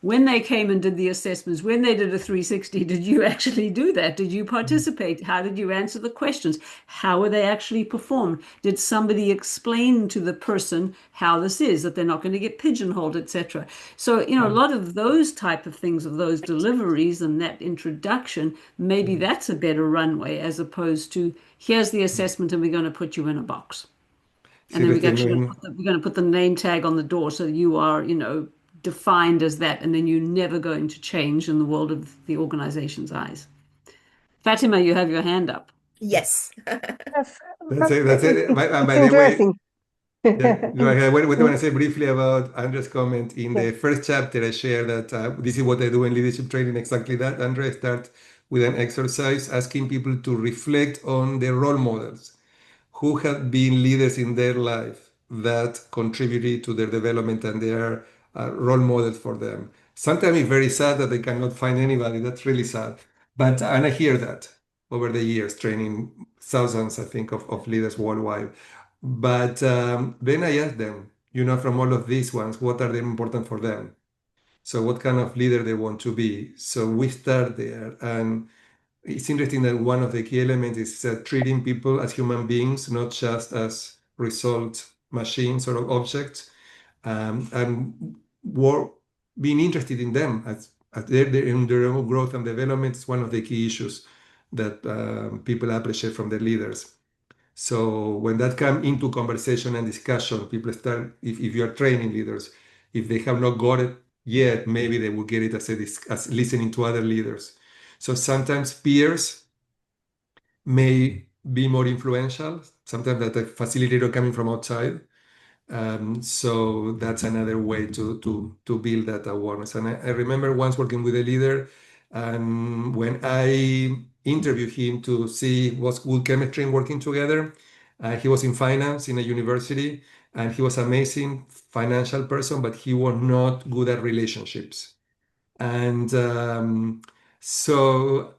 when they came and did the assessments, when they did a 360, did you actually do that? Did you participate? How did you answer the questions? How were they actually performed? Did somebody explain to the person how this is, that they're not going to get pigeonholed, etc.? So, a lot of those type of things, of those deliveries and that introduction, maybe that's a better runway as opposed to here's the assessment and we're going to put you in a box. And then we're going to put the name tag on the door so you are, defined as that, and then you're never going to change in the world of the organization's eyes. Fatima, you have your hand up. Yes. Yes, That's it. That's it. By the way, interesting. yeah, go ahead. What I want to say briefly about Andre's comment in the first chapter, I share that this is what I do in leadership training. Exactly that. Andre, start with an exercise asking people to reflect on their role models who have been leaders in their life that contributed to their development and they are role models for them. Sometimes it's very sad that they cannot find anybody. That's really sad. And I hear that over the years, training thousands, I think, of leaders worldwide. But then I ask them, from all of these ones, what are they important for them? So what kind of leader they want to be? So we start there. And it's interesting that one of the key elements is treating people as human beings, not just as result machines or objects, and being interested in them as in their own growth and development is one of the key issues that people appreciate from their leaders. So when that comes into conversation and discussion, people start, if you are training leaders, if they have not got it yet, maybe they will get it as listening to other leaders. So sometimes peers may be more influential, sometimes that a facilitator coming from outside. So that's another way to build that awareness. And I remember once working with a leader, and when I interviewed him to see what's good chemistry and working together, he was in finance in a university, and he was amazing financial person, but he was not good at relationships. And so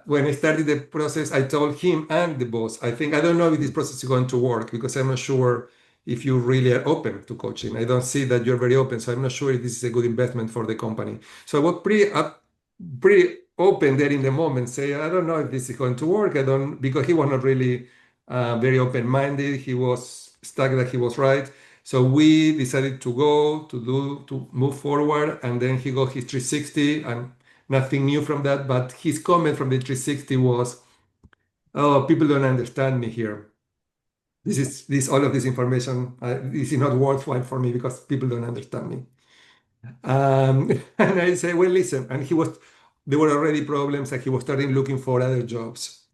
when I started the process, I told him and the boss, I don't know if this process is going to work because I'm not sure if you really are open to coaching. I don't see that you're very open, so I'm not sure if this is a good investment for the company. So I was pretty open there in the moment, say, I don't know if this is going to work. Because he was not really very open-minded. He was stuck that he was right. So we decided to move forward, and then he got his 360, and nothing new from that. But his comment from the 360 was, "Oh, people don't understand me here. All of this information. This is not worthwhile for me because people don't understand me." And I say, "Well, listen." And there were already problems, and he was starting looking for other jobs.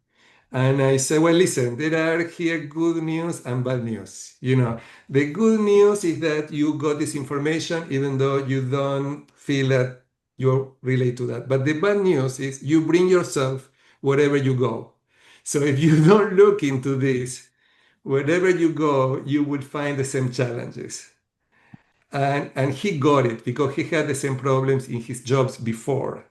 And I say, well, listen, there are here good news and bad news. The good news is that you got this information, even though you don't feel that you relate to that. But the bad news is you bring yourself wherever you go. So if you don't look into this, wherever you go, you would find the same challenges. And he got it because he had the same problems in his jobs before.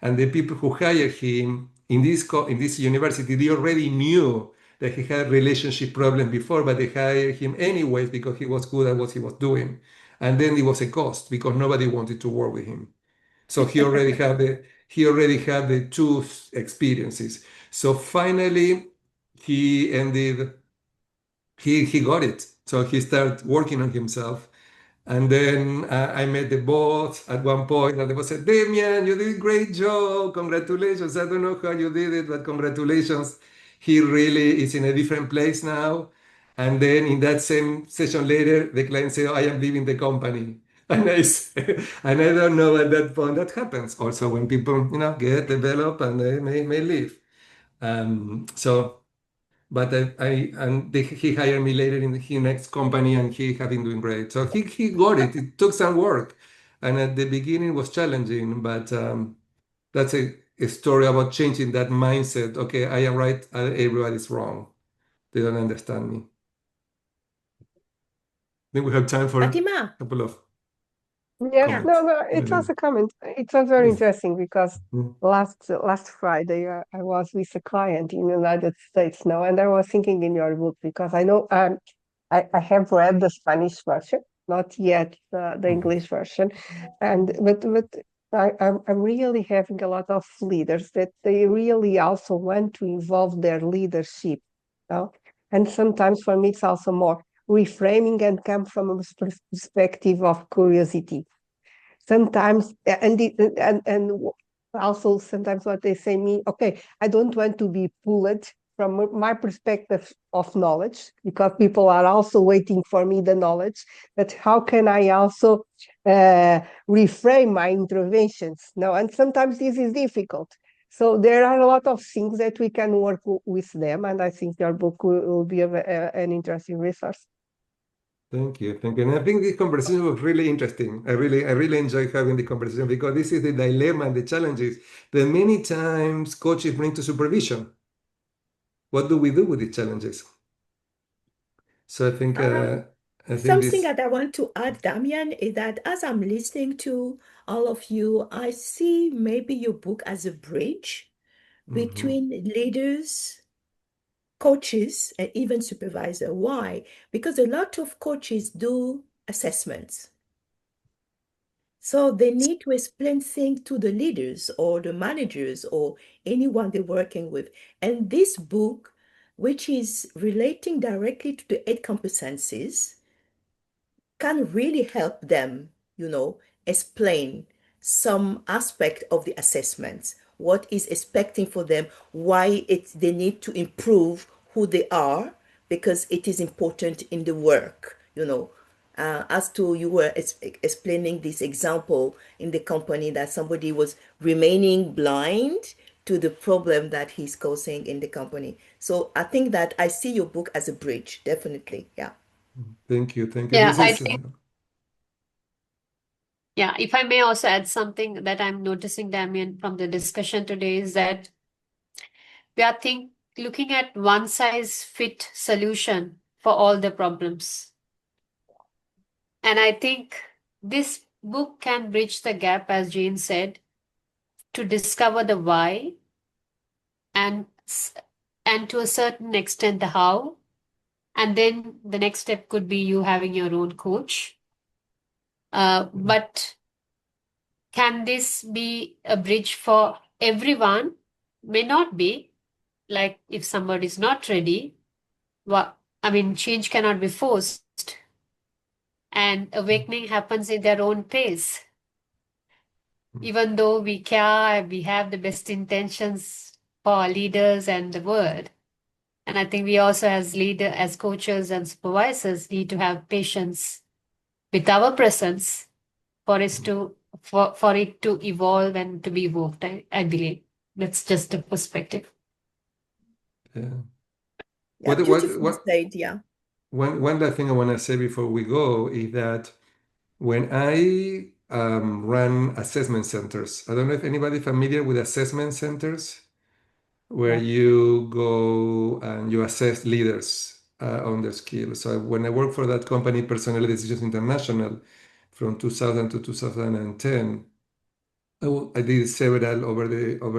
And the people who hired him in this university, they already knew that he had relationship problems before, but they hired him anyways because he was good at what he was doing. And then it was a cost because nobody wanted to work with him. So he already had the two experiences. So finally, he got it. So he started working on himself. And then I met the boss at one point, and the boss said, Damian, you did a great job. Congratulations. I don't know how you did it, but congratulations. He really is in a different place now. And then in that same session later, the client said, I am leaving the company. And and I don't know at that point that happens also when people, get developed and they may leave. So. But he hired me later in his next company, and he has been doing great. So he got it. It took some work, And at the beginning it was challenging, but that's a story about changing that mindset. Okay, I am right, everybody's wrong. They don't understand me. I think we have time for a Fatima, couple of Yes, yeah. no, it was a comment. It was very Yes. interesting because Mm. last Friday I was with a client in the United States now, and I was thinking in your book because I know I have read the Spanish version, not yet the English version, and but I'm really having a lot of leaders that they really also want to involve their leadership, you know? And sometimes for me it's also more reframing and come from a perspective of curiosity. Sometimes, and also sometimes what they say me, okay, I don't want to be pulled from my perspective of knowledge because people are also waiting for me the knowledge, but how can I also reframe my interventions? No, and sometimes this is difficult. So there are a lot of things that we can work with them, and I think your book will be an interesting resource. Thank you, thank you. And I think this conversation was really interesting. I really enjoy having the conversation because this is the dilemma and the challenges that many times coaches bring to supervision. What do we do with these challenges? So I think Something this. that I want to add, Damian, is that as I'm listening to all of you, I see maybe your book as a bridge between leaders, coaches, and even supervisor. Why? Because a lot of coaches do assessments. So they need to explain things to the leaders or the managers or anyone they're working with. And this book, which is relating directly to the 8 competencies, can really help them, explain some aspect of the assessments, what is expecting for them, why they need to improve who they are, because it is important in the work, as to you were explaining this example in the company that somebody was remaining blind to the problem that he's causing in the company. So I think that I see your book as a bridge, definitely. Yeah. Thank you, thank you. Yeah, This I is think, yeah, if I may also add something that I'm noticing, Damien, from the discussion today is that we are looking at one size fit solution for all the problems. And I think this book can bridge the gap, as Jane said, to discover the why and and to a certain extent the how. And then the next step could be you having your own coach. But can this be a bridge for everyone? May not be. Like if somebody is not ready, what I mean, change cannot be forced, and awakening happens in their own pace. Even though we care, we have the best intentions for our leaders and the world. And I think we also, as coaches and supervisors, need to have patience with our presence for it to evolve and to be evoked. I believe that's just a perspective. yeah. Yeah, beautifully said. Yeah. One last thing I want to say before we go is that when I run assessment centers, I don't know if anybody familiar with assessment centers, where Yeah. you go and you assess leaders on their skills. So when I worked for that company, Personnel Decisions International, from 2000 to 2010, I did several over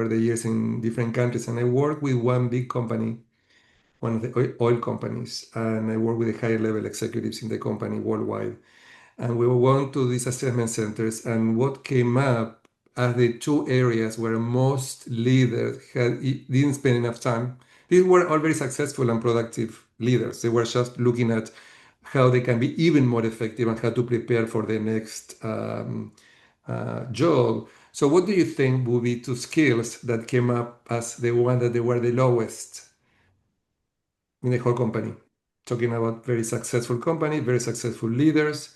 the years in different countries, and I worked with one big company, one of the oil companies, and I worked with the higher level executives in the company worldwide. And we went to these assessment centers, and what came up as the two areas where most leaders didn't spend enough time. These were all very successful and productive leaders. They were just looking at how they can be even more effective and how to prepare for the next job. So, what do you think would be two skills that came up as the one that they were the lowest in the whole company? Talking about very successful company, very successful leaders,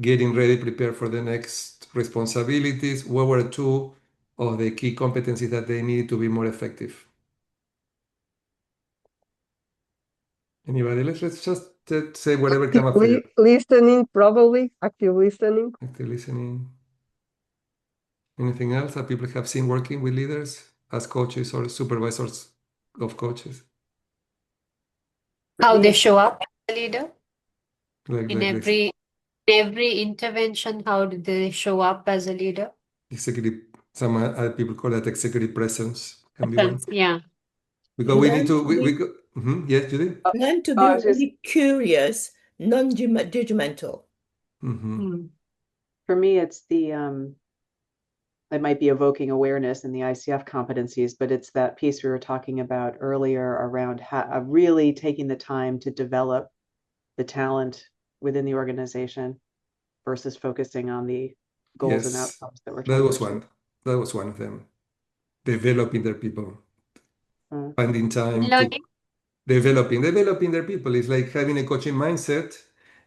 getting ready, prepared for the next responsibilities. What were two of the key competencies that they needed to be more effective? Anybody? Let's just say whatever come up for you. Listening, probably active listening. Active listening. Anything else that people have seen working with leaders as coaches or supervisors of coaches? How Me, they it's show up as a leader Like in this every intervention, how do they show up as a leader? executive, some people call that executive presence, can be one. Yeah. Because we need Learn to, to be, yes, Judy? learn to oh, be I was just, really curious, non-judgmental. Mm. for me, it's the it might be evoking awareness in the ICF competencies, but it's that piece we were talking about earlier around really taking the time to develop the talent within the organization versus focusing on the goals and Yes, outcomes that we're that trying to was achieve. one. That was one of them. Developing their people, Mm. finding time to Learning. developing their people. It's like having a coaching mindset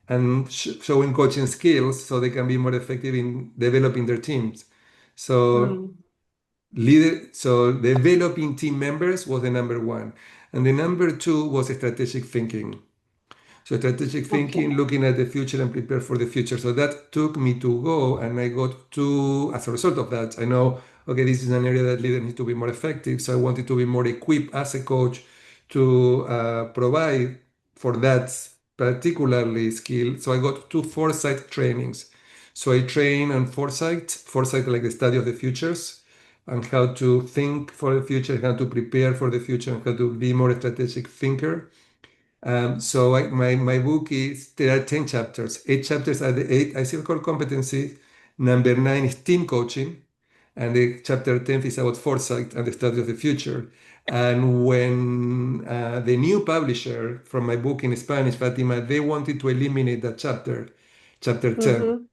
and showing coaching skills so they can be more effective in developing their teams. So so developing team members was the number one, and the number two was strategic thinking. So strategic Okay. thinking, looking at the future and prepare for the future. So that took me to go, and I got to, as a result of that, I know, okay, this is an area that leaders need to be more effective. So I wanted to be more equipped as a coach to provide for that particularly skill. So I got two foresight trainings. So I train on foresight like the study of the futures, and how to think for the future, how to prepare for the future, and how to be more strategic thinker. So my book is, there are 10 chapters. 8 chapters are the 8 core competencies. Number 9 is team coaching. And the chapter 10 is about foresight and the study of the future. And when the new publisher from my book in Spanish, Fatima, they wanted to eliminate that chapter 10.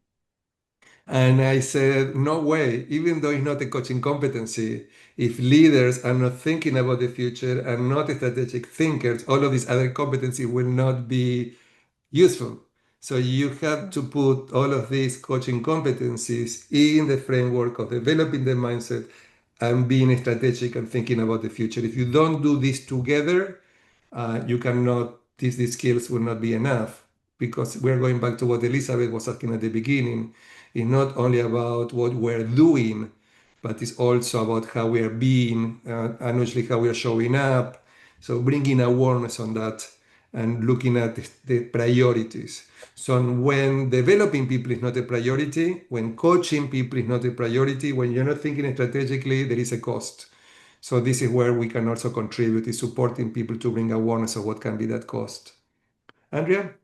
And I said, no way, even though it's not a coaching competency, if leaders are not thinking about the future and not strategic thinkers, all of these other competencies will not be useful. So you have to put all of these coaching competencies in the framework of developing the mindset and being strategic and thinking about the future. If you don't do this together, you cannot, these skills will not be enough, because we're going back to what Elizabeth was asking at the beginning. It's not only about what we're doing, but it's also about how we are being, and usually how we are showing up. So bringing awareness on that and looking at the priorities. So when developing people is not a priority, when coaching people is not a priority, when you're not thinking strategically, there is a cost. So this is where we can also contribute, is supporting people to bring awareness of what can be that cost. Andrea?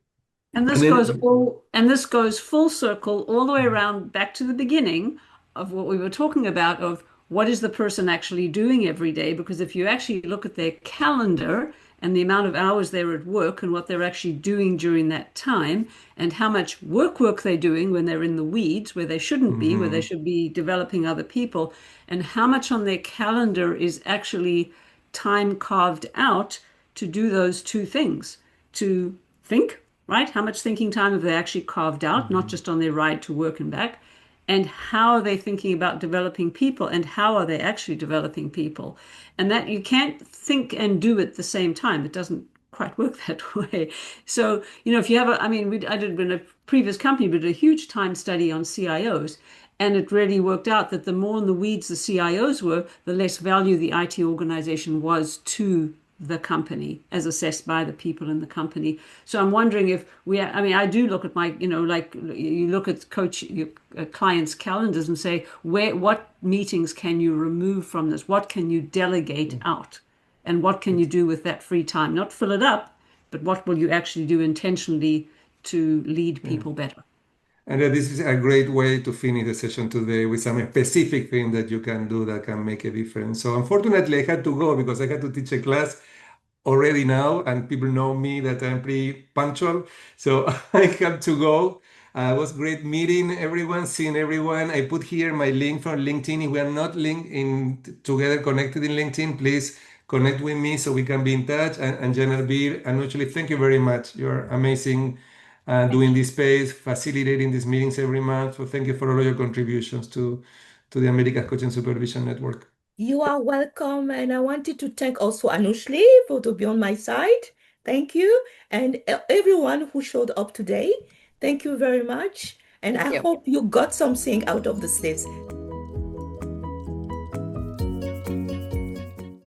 And this goes full circle all the way around back to the beginning of what we were talking about, of what is the person actually doing every day? Because if you actually look at their calendar and the amount of hours they're at work and what they're actually doing during that time, and how much work they're doing when they're in the weeds, where they shouldn't be, where they should be developing other people, and how much on their calendar is actually time carved out to do those two things, to think, right? How much thinking time have they actually carved out, not just on their ride to work and back? And how are they thinking about developing people, and how are they actually developing people? And that you can't think and do at the same time. It doesn't quite work that way. So, if you have I did in a previous company, but a huge time study on CIOs. And it really worked out that the more in the weeds the CIOs were, the less value the IT organization was to the company as assessed by the people in the company. So I'm wondering if I do look at my, like you look at your clients' calendars and say, what meetings can you remove from this? What can you delegate out? And what can you do with that free time? Not fill it up, but what will you actually do intentionally to lead people better? And this is a great way to finish the session today with some specific thing that you can do that can make a difference. So unfortunately, I had to go because I had to teach a class already now, and people know me that I'm pretty punctual. So I have to go. It was great meeting everyone, seeing everyone. I put here my link from LinkedIn. If we are not linked in together, connected in LinkedIn, please connect with me so we can be in touch. And Jen Elvir, and actually, thank you very much. You're amazing doing this space, facilitating these meetings every month. So thank you for all of your contributions to the Americas Coaching Supervision Network. You are welcome. And I wanted to thank also Anushli for to be on my side. Thank you. And everyone who showed up today, thank you very much. And Thank I you. hope you got something out of this